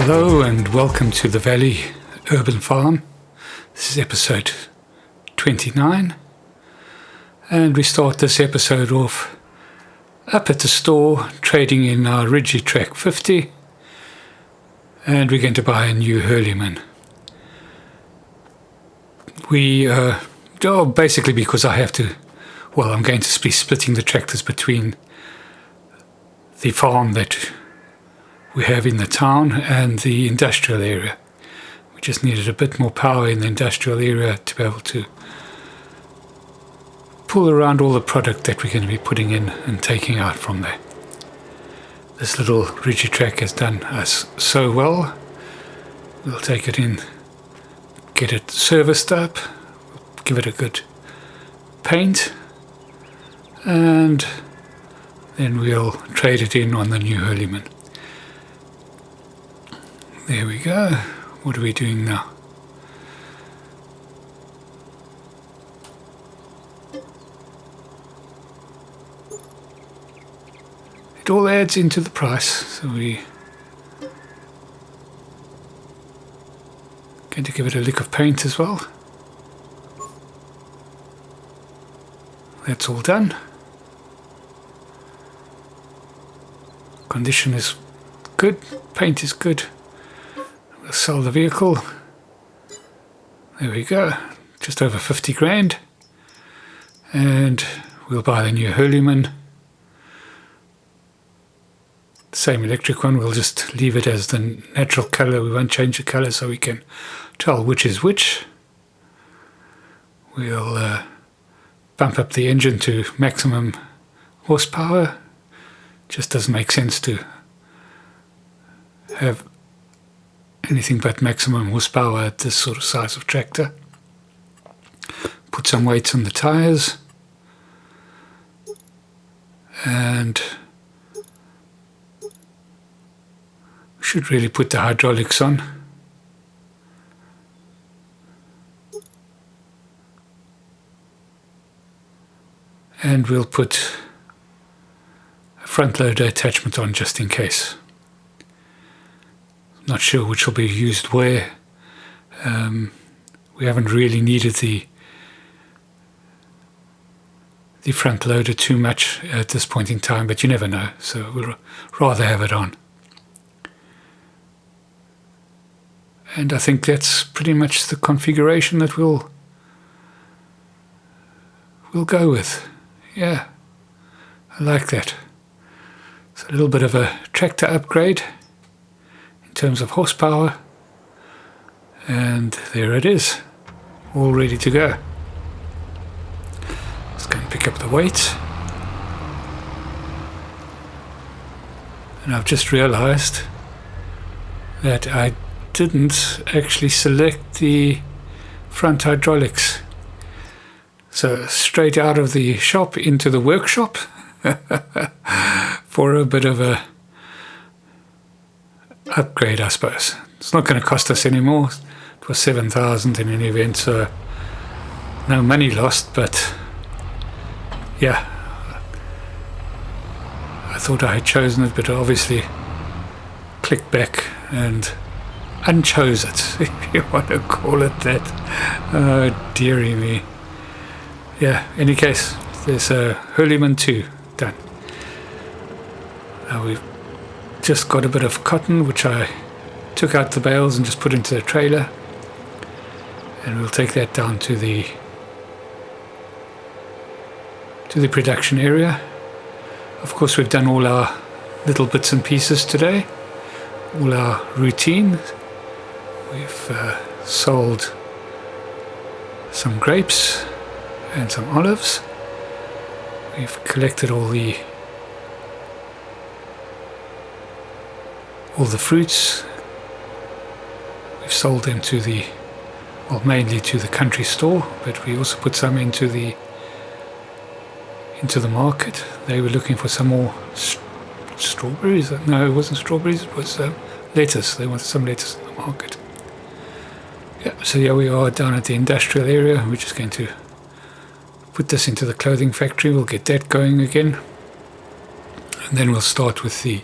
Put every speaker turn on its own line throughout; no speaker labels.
Hello and welcome to the Valley Urban Farm. This is episode 29, and we start this episode off up at the store trading in our Track 50, and we're going to buy a new Hurleyman. Basically because I'm going to be splitting the tractors between the farm that we have in the town and the industrial area. We just needed a bit more power in the industrial area to be able to pull around all the product that we're going to be putting in and taking out from there. This little Track has done us so well. We'll take it in, get it serviced up, give it a good paint, and then we'll trade it in on the new Hurleyman. There we go. What are we doing now? It all adds into the price, so we're going to give it a lick of paint as well. That's all done. Condition is good, paint is good. We'll sell the vehicle. There we go, just over 50 grand. And we'll buy the new Hurleyman. Same electric one, we'll just leave it as the natural colour. We won't change the colour so we can tell which is which. We'll bump up the engine to maximum horsepower. Just doesn't make sense to have anything but maximum horsepower at this sort of size of tractor. Put some weights on the tires, and should really put the hydraulics on. And we'll put a front loader attachment on just in case. Not sure which will be used where. We haven't really needed the front loader too much at this point in time, but you never know, so we'll rather have it on. And I think that's pretty much the configuration that we'll go with. Yeah, I like that. It's a little bit of a tractor upgrade in terms of horsepower, and there it is, all ready to go. Let's go and pick up the weights. And I've just realized that I didn't actually select the front hydraulics. So straight out of the shop into the workshop for a bit of a upgrade, I suppose. It's not going to cost us any more. It was 7,000 in any event, so no money lost, but yeah, I thought I had chosen it, but obviously clicked back and unchose it, if you want to call it that. Oh, dearie me. Yeah, in any case, there's a Hurleyman 2 done. Now we've just got a bit of cotton, which I took out the bales and just put into the trailer. And we'll take that down to the production area. Of course, we've done all our little bits and pieces today, all our routine. We've sold some grapes and some olives. We've collected all the fruits. We've sold them mainly to the country store, but we also put some into the market. They were looking for some more strawberries. No, it wasn't strawberries, it was lettuce. They wanted some lettuce in the market. Yeah, so here we are down at the industrial area. We're just going to put this into the clothing factory. We'll get that going again, and then we'll start with the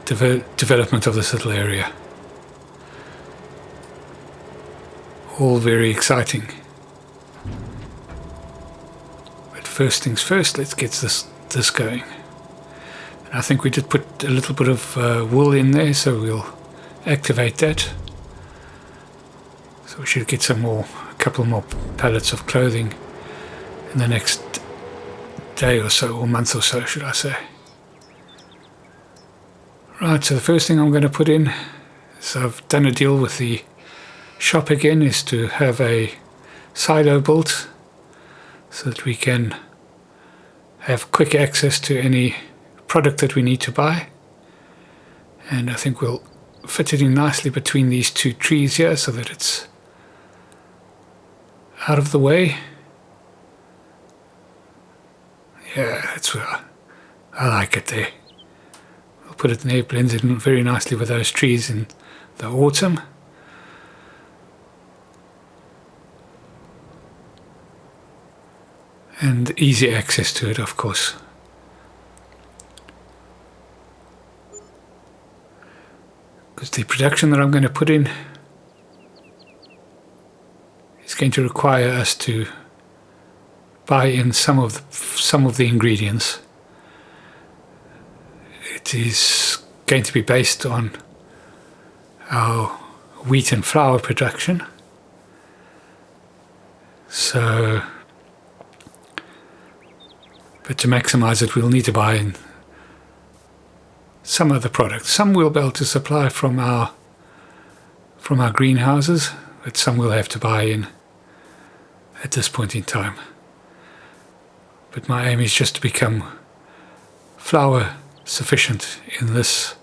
development of this little area. All very exciting. But first things first, let's get this going. And I think we did put a little bit of wool in there, so we'll activate that. So we should get a couple more pallets of clothing in the next day or so, or month or so, should I say. Right, so the first thing I'm going to put in is I've done a deal with the shop again, is to have a silo built so that we can have quick access to any product that we need to buy. And I think we'll fit it in nicely between these two trees here so that it's out of the way. Yeah, that's where I like it there. We'll put it in there, blends in very nicely with those trees in the autumn. And easy access to it, of course. Because the production that I'm going to put in is going to require us to buy in some of the ingredients. It is going to be based on our wheat and flour production. So, but to maximize it, we'll need to buy in some other products. Some we'll be able to supply from our greenhouses, but some we'll have to buy in at this point in time. But my aim is just to become flour sufficient in this,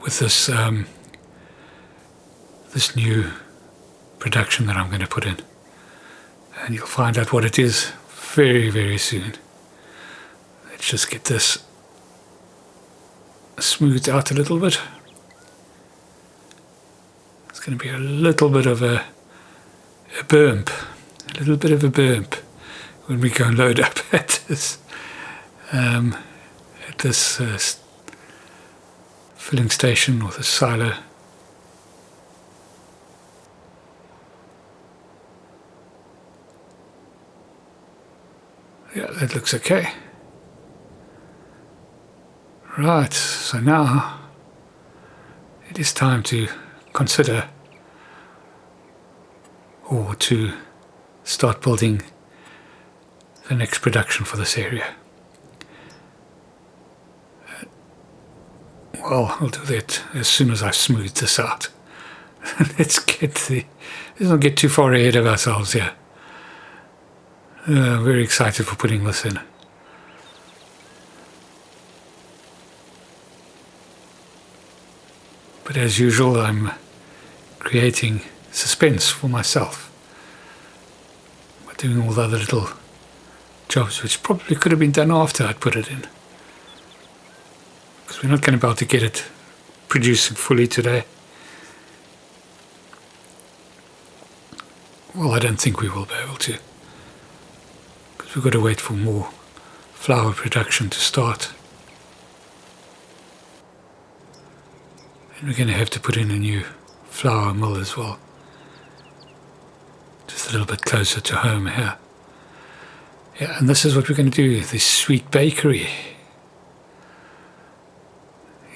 with this this new production that I'm going to put in. And you'll find out what it is very, very soon. Let's just get this smoothed out a little bit. It's going to be a little bit of a bump, when we go and load up at this filling station or the silo. Yeah, that looks okay. Right, so now it is time to consider, or to start building the next production for this area. Well, I'll do that as soon as I've smoothed this out. Let's not get too far ahead of ourselves here. Very excited for putting this in. But as usual, I'm creating suspense for myself by doing all the other little jobs which probably could have been done after I'd put it in. Because we're not going to be able to get it producing fully today. Well, I don't think we will be able to. Because we've got to wait for more flour production to start. And we're going to have to put in a new flour mill as well. Just a little bit closer to home here. Yeah, and this is what we're going to do, this sweet bakery.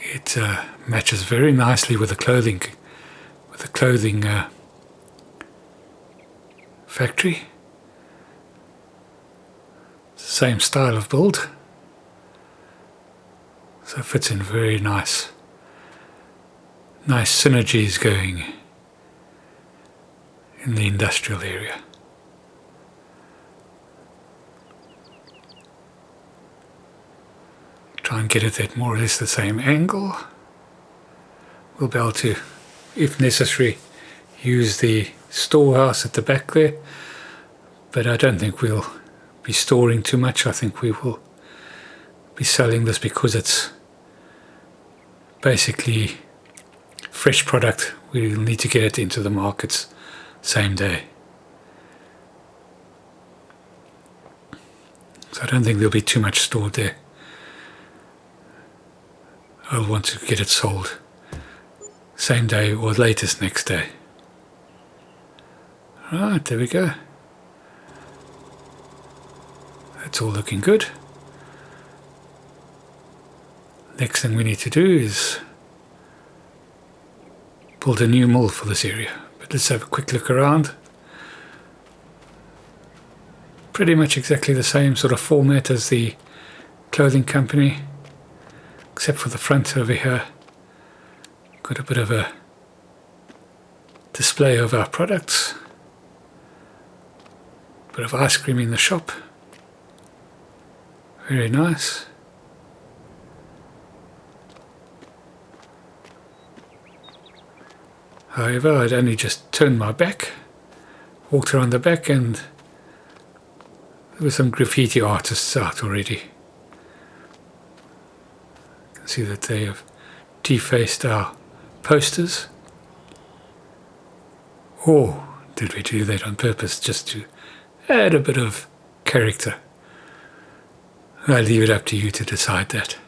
It matches very nicely with the clothing factory. Same style of build. So it fits in very nice. Nice synergies going in the industrial area. Try and get it at more or less the same angle. We'll be able to, if necessary, use the storehouse at the back there, but I don't think we'll be storing too much. I think we will be selling this because it's basically fresh product. We'll need to get it into the markets same day. So I don't think there'll be too much stored there. I'll want to get it sold same day or latest next day. Right, there we go. That's all looking good. Next thing we need to do is build a new mill for this area. But let's have a quick look around. Pretty much exactly the same sort of format as the clothing company, except for the front over here. Got a bit of a display of our products. Bit of ice cream in the shop. Very nice. However, I'd only just turned my back, walked around the back, and there were some graffiti artists out already. You can see that they have defaced our posters. Or did we do that on purpose just to add a bit of character? I'll leave it up to you to decide that.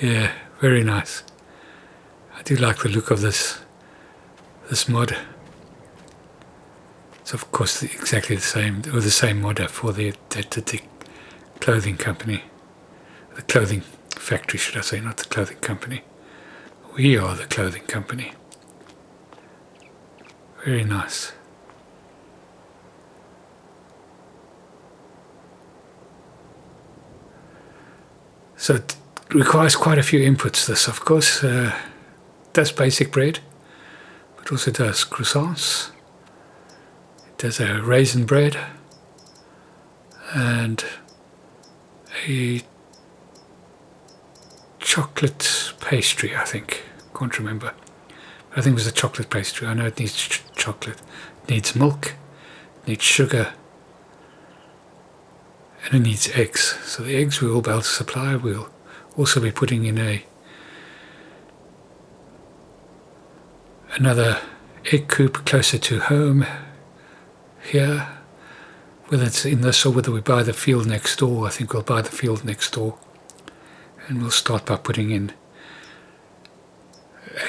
Yeah, very nice. I do like the look of this mod. It's of course exactly the same, or the same modder for the clothing company. The clothing factory, should I say, not the clothing company. We are the clothing company. Very nice. So it requires quite a few inputs, this, of course. Does basic bread, but also does croissants. It does a raisin bread and a chocolate pastry, I think. Can't remember. I think it was a chocolate pastry. I know it needs chocolate. It needs milk, it needs sugar, and it needs eggs. So the eggs we will be able to supply. We'll also be putting in another egg coop closer to home here. Whether it's in this or whether we buy the field next door, I think we'll buy the field next door. And we'll start by putting in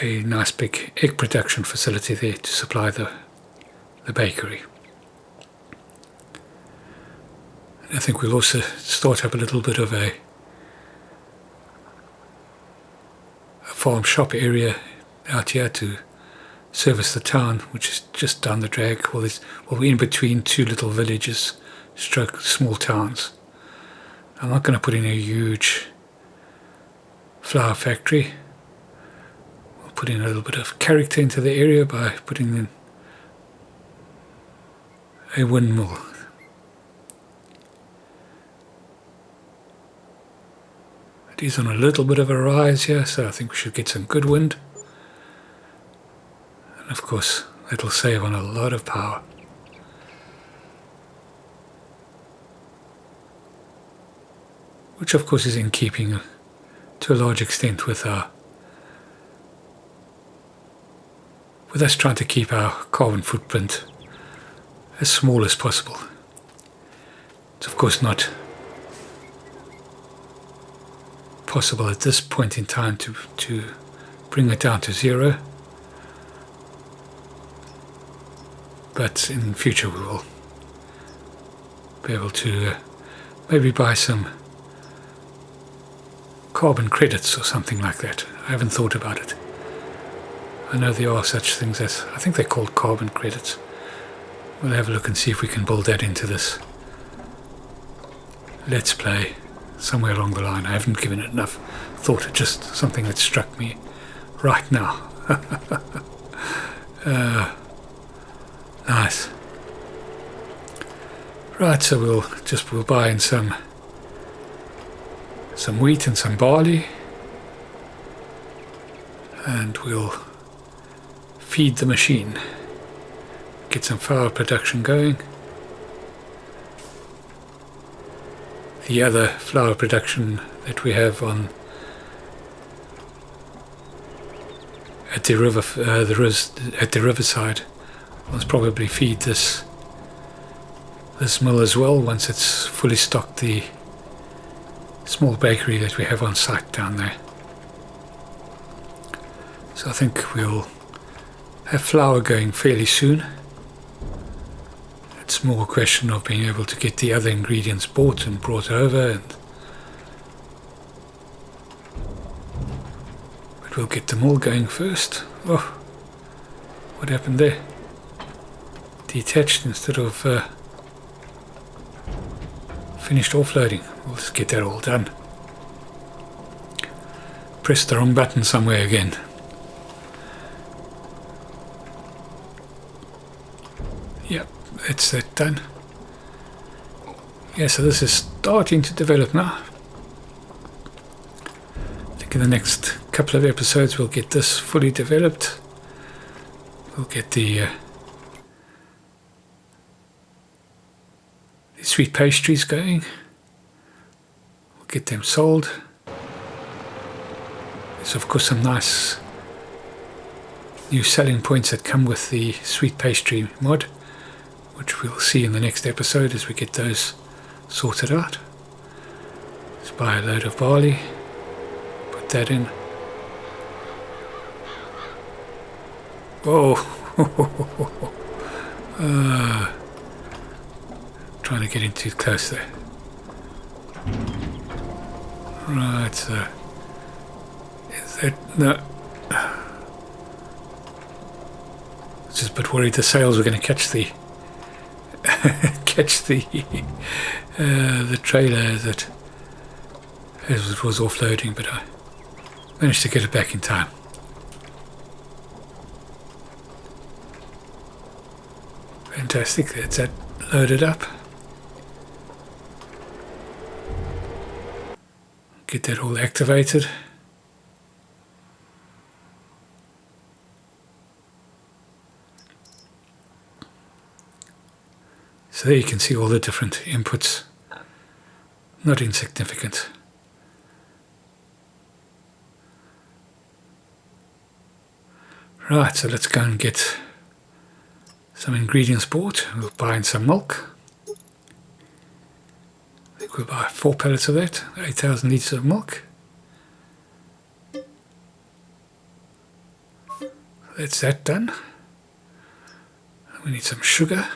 a nice big egg production facility there to supply the bakery. And I think we'll also start up a little bit of a farm shop area out here to service the town, which is just down the drag. Well, we're in between two little villages, stroke small towns. I'm not going to put in a huge flour factory. We'll put in a little bit of character into the area by putting in a windmill. It is on a little bit of a rise here, so I think we should get some good wind. And of course, that'll save on a lot of power. Which of course is in keeping to a large extent with us trying to keep our carbon footprint as small as possible. It's of course not possible at this point in time to bring it down to zero, but in future we will be able to maybe buy some carbon credits or something like that. I haven't thought about it. I know there are such things as, I think they're called carbon credits. We'll have a look and see if we can build that into this Let's Play somewhere along the line. I haven't given it enough thought. It's just something that struck me right now. Nice. Right, so we'll buy in some wheat and some barley, and we'll feed the machine, get some flour production going. The other flour production that we have at the riverside, let's probably feed this mill as well once it's fully stocked the small bakery that we have on site down there. So I think we'll have flour going fairly soon. It's more a question of being able to get the other ingredients bought and brought over, but we'll get them all going first. Oh, what happened there? Detached instead of finished offloading. We'll just get that all done. Press the wrong button somewhere again. Yep, that's that done. Yeah, so this is starting to develop now. I think in the next couple of episodes we'll get this fully developed. We'll get the sweet pastries going. We'll get them sold. There's of course some nice new selling points that come with the sweet pastry mod, which we'll see in the next episode as we get those sorted out. Let's buy a load of barley, put that in. Whoa! Trying to get in too close there. Right, so is that no? Just a bit worried the sails were going to catch the the trailer as it was offloading, but I managed to get it back in time. Fantastic, that's that loaded up. Get that all activated. So there you can see all the different inputs, not insignificant. Right, so let's go and get some ingredients bought. We'll buy in some milk. I think we'll buy 4 pallets of that, 8,000 litres of milk. That's that done. We need some sugar.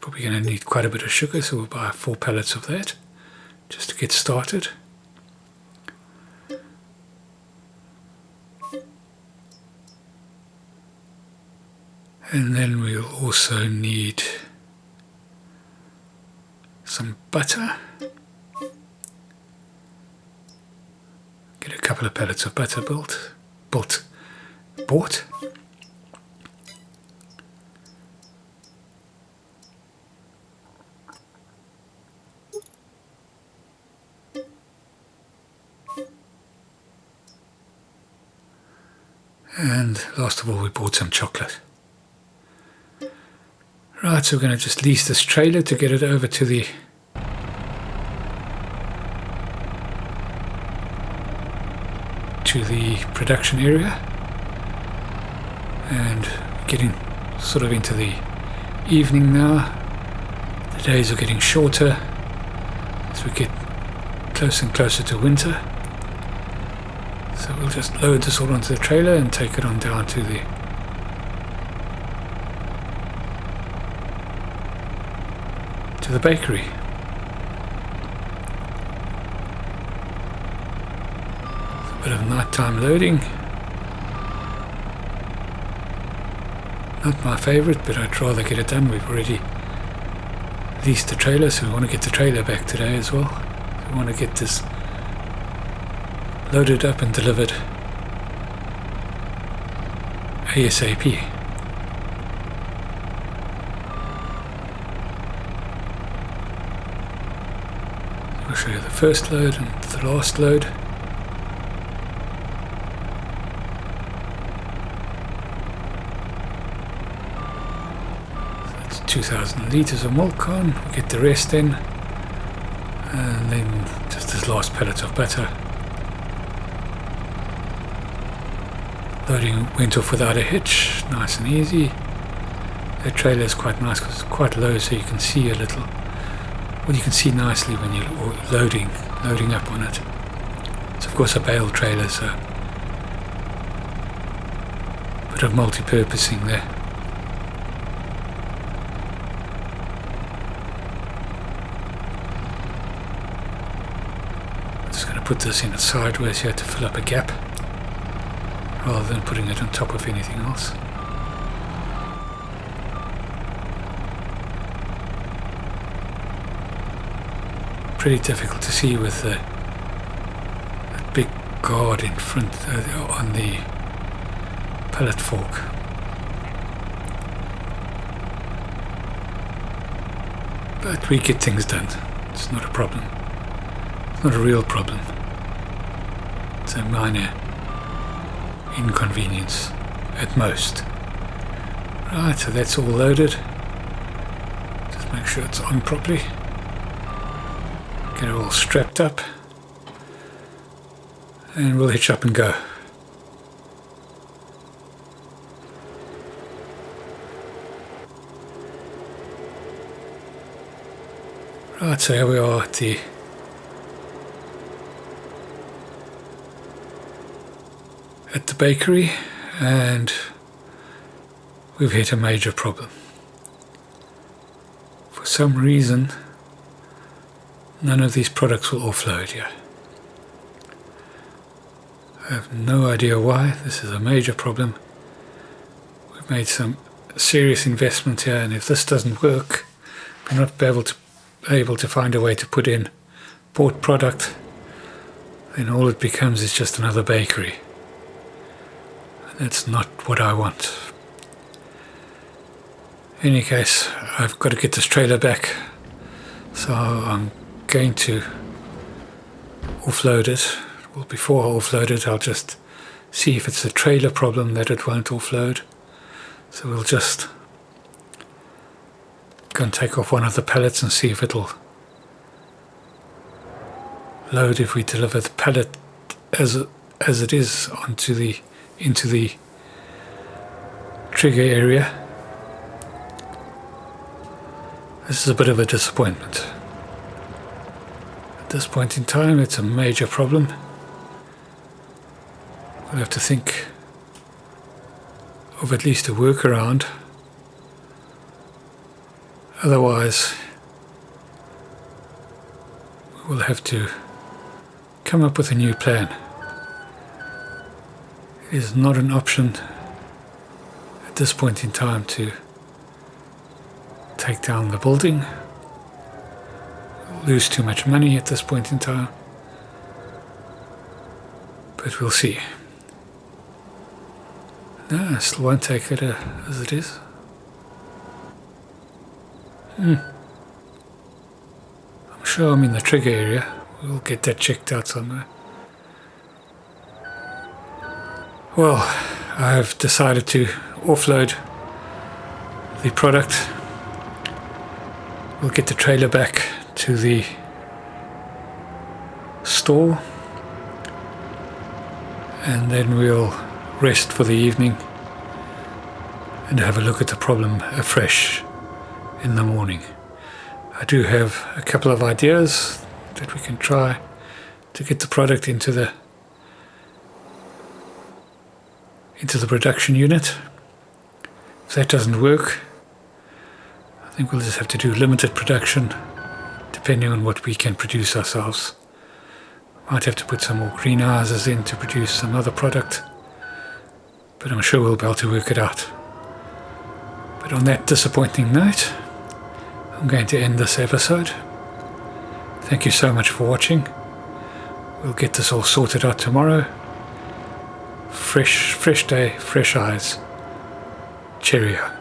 Probably going to need quite a bit of sugar, so we'll buy 4 pallets of that just to get started. And then we'll also need some butter. Get a couple of pallets of butter bought. And last of all, we bought some chocolate. Right, so we're going to just lease this trailer to get it over to the production area, and getting sort of into the evening now. The days are getting shorter as we get closer and closer to winter. So we'll just load this all onto the trailer and take it on down to the bakery. It's a bit of nighttime loading. Not my favourite, but I'd rather get it done. We've already leased the trailer, so we want to get the trailer back today as well. So we want to get this loaded up and delivered ASAP. I'll show you the first load and the last load. So that's 2,000 litres of milk on. We'll get the rest in, and then just this last pellet of butter. Loading went off without a hitch, nice and easy. The trailer is quite nice because it's quite low, so you can see a little well, you can see nicely when you're loading up on it. It's of course a bale trailer, so a bit of multi-purposing there. I'm just going to put this in it sideways here to fill up a gap, rather than putting it on top of anything else. Pretty difficult to see with that big guard in front on the pallet fork. But we get things done. It's not a problem. It's not a real problem. It's a minor inconvenience at most. Right, so that's all loaded. Just make sure it's on properly. Get it all strapped up, and we'll hitch up and go. Right, so here we are at the bakery, and we've hit a major problem. For some reason, none of these products will offload here. I have no idea why. This is a major problem. We've made some serious investment here, and if this doesn't work, we're not able to find a way to put in bought product, then all it becomes is just another bakery. And that's not what I want. In any case, I've got to get this trailer back, so I'm going to offload it. Well, before I offload it, I'll just see if it's a trailer problem that it won't offload. So we'll just go and take off one of the pallets and see if it'll load if we deliver the pallet as it is into the trigger area. This is a bit of a disappointment. At this point in time, it's a major problem. We'll have to think of at least a workaround. Otherwise, we'll have to come up with a new plan. It is not an option at this point in time to take down the building. We'll lose too much money at this point in time. But we'll see. No, I still won't take it as it is. I'm sure I'm in the trigger area. We'll get that checked out somewhere. Well, I've decided to offload the product. We'll get the trailer back to the store, and then we'll rest for the evening and have a look at the problem afresh in the morning. I do have a couple of ideas that we can try to get the product into the production unit. If that doesn't work, I think we'll just have to do limited production depending on what we can produce ourselves. Might have to put some more greenhouses in to produce some other product, but I'm sure we'll be able to work it out. But on that disappointing note, I'm going to end this episode. Thank you so much for watching. We'll get this all sorted out tomorrow. Fresh day, fresh eyes. Cheerio.